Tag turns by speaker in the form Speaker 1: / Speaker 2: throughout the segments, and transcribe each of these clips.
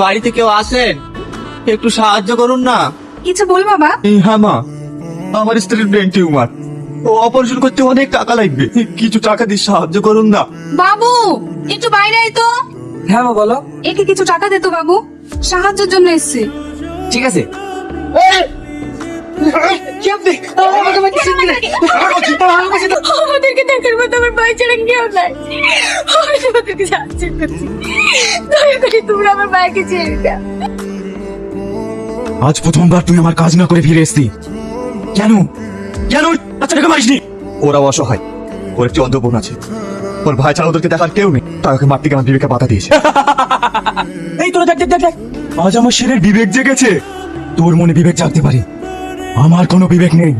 Speaker 1: বাড়িতে কেউ আসেন, একটু সাহায্য করুন না।
Speaker 2: কিছু বল বাবা।
Speaker 3: হ্যাঁ মা, আমার স্ত্রীর ব্রেন টিউমার, ও অপারেশন করতে অনেক টাকা লাগবে, কিছু টাকা দিয়ে সাহায্য করুন না।
Speaker 2: বাবু একটু বাইরে আয় তো।
Speaker 1: হ্যাঁ মা বলো।
Speaker 2: একে কিছু টাকা দে তো বাবু, সাহায্যের জন্য এসেছি।
Speaker 1: ঠিক আছে।
Speaker 2: আমাদেরকে দেখার মতো আমার ভাই ছাড়া কেউ নাই। আমি তোমাদেরকে সাহায্য করছি, দয়া করে তোমরা আমার ভাইকে ছেড়ে দাও।
Speaker 3: আজ প্রথমবার তুই আমার কাজ না করে ফিরে এসেছি। কেন কেন বাচ্চাটাকে মারিসনি? ওরা অসহায়, ওর একটি অন্ধ বোন আছে, ওর ভাই ছাড়া ওদেরকে দেখার কেউ নেই, তাই ওকে মারতে গিয়ে আমার বিবেকে বাধা দিয়েছে। এই তোরা দেখ দেখ দেখ দেখ, আজ আমার ছেলের বিবেক জেগেছে। তোর মনে বিবেক জাগতে পারে, আমার কোনো বিবেক নেই।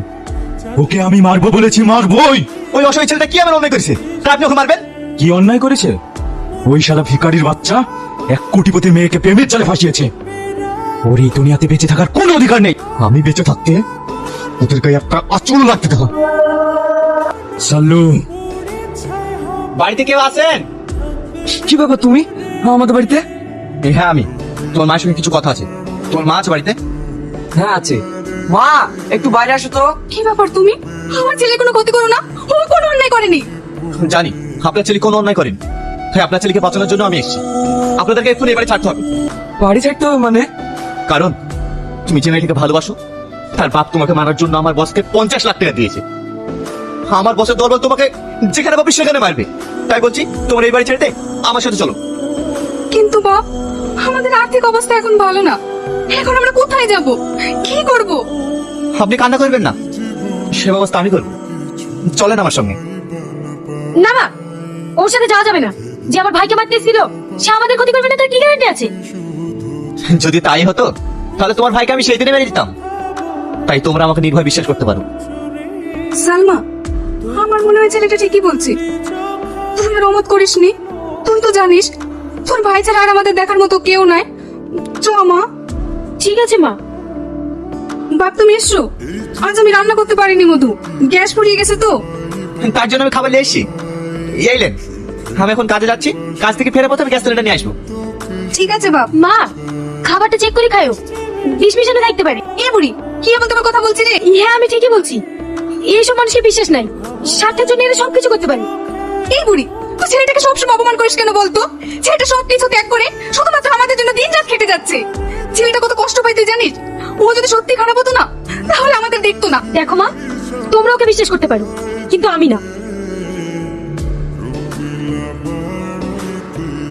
Speaker 3: ওকে আমি মারবো বলেছি, মারবই। ওই অসহায় ছেলেটা কি এমন অন্যায় করেছে তা আপনি ওকে মারবেন? কি অন্যায় করেছে? ওই শালা ভিখারির বাচ্চা 1 কোটিপতির মেয়েকে প্রেমের জালে ফাঁসিয়েছে। ওর এই দুনিয়াতে বেঁচে থাকার কোনো অধিকার নেই। আমি বেঁচে থাকতে ওদের গায়ে একটা আঁচল লাগতে থাকা। সাল্লু,
Speaker 1: বাড়িতে কেউ আসেন?
Speaker 3: কি ব্যাপার তুমি আমাদের বাড়িতে?
Speaker 1: হ্যাঁ আমি, তোমার মায়ের সঙ্গে কিছু কথা আছে। তোমার মা আছে বাড়িতে?
Speaker 4: হ্যাঁ আছে। মা একটু বাইরে আসো তো।
Speaker 2: কি ব্যাপার তুমি? আমার ছেলে কোনো ক্ষতি করো না, ও কোনো অন্যায় করেনি।
Speaker 1: জানি আপনার ছেলে কোনো অন্যায় করেন, তাই আপনার ছেলেকে বাঁচানোর জন্য আমি এসেছি। আপনাদেরকে এক্ষুনি এবারে ছাড়তে হবে।
Speaker 4: বাড়ি ছাড়তে হবে মানে?
Speaker 1: কারণ তুমি যে মেয়েটিকে ভালোবাসো, তার বাপ তোমাকে মারার জন্য আমার বসকে 50 লাখ টাকা দিয়েছে। আমার বসের দরবার তোমাকে যেখানে পাবে সেখানে মারবে। তাই বলছি তোমার এই বাড়ি ছেড়ে দে, আমার সাথে চলো।
Speaker 2: কিন্তু বাপ, আমাদের আর্থিক অবস্থা এখন ভালো না, এখন আমরা কোথায় যাব, কি করব?
Speaker 1: আপনি কান্না করবেন না, সে ব্যবস্থা আমি করবো। চলেন আমার সঙ্গে।
Speaker 5: না মা, ওর সাথে যাওয়া যাবে না। যে আমার ভাইকে মারতে ছিল সে আমাদের ক্ষতি করবে না, তার কি গ্যারান্টি আছে?
Speaker 1: যদি তাই হতো তাহলে তোমার ভাইকে আমি সেই দিনে মেরে দিতাম। তাই তোমরা আমাকে নির্ভয় বিশ্বাস করতে পারো।
Speaker 2: সালমা, আমার মনে হয় ছেলেটা ঠিকই বলছি। তুই আর অমত করিসনি, তুই তো জানিস তোর ভাই ছাড়া আর আমাদের দেখার মতো কেউ নাই। চ মা।
Speaker 5: ঠিক আছে মা।
Speaker 2: বাপ তুমি এসছো? আজ আমি রান্না করতে পারিনি মধু, গ্যাস ফুরিয়ে গেছে তো।
Speaker 1: তার জন্য আমি খাবার নিয়ে এসেছি। এইলেন, আমি এখন কাজে যাচ্ছি, কাজ থেকে ফেরার পথে আমি গ্যাস সিলিন্ডার নিয়ে আসবো।
Speaker 2: ঠিক আছে বাপ।
Speaker 5: মা, খাবারটা চেক করে খায়ো, বিষ মিশানো থাকতে পারে।
Speaker 2: এ বুড়ি, কি এমন তোমার কথা বলছি রে?
Speaker 5: হ্যাঁ আমি ঠিকই বলছি, এইসব মানুষের বিশ্বাস নাই। স্বার্থের জন্য এরা সবকিছু করতে পারে।
Speaker 2: এই বুড়ি, তুই ছেলেটাকে সবসময় অপমান করিস কেন বলতো? ছেলেটা সবকিছু ত্যাগ করে শুধুমাত্র আমাদের জন্য দিন রাত খেটে যাচ্ছে। ছেলেটা কত কষ্ট পাই তুই জানিস? ও যদি সত্যি খারাপ হতো না তাহলে আমাদের দেখতো না।
Speaker 5: দেখো মা, তোমরা ওকে বিশ্বাস করতে পারো, কিন্তু আমি না।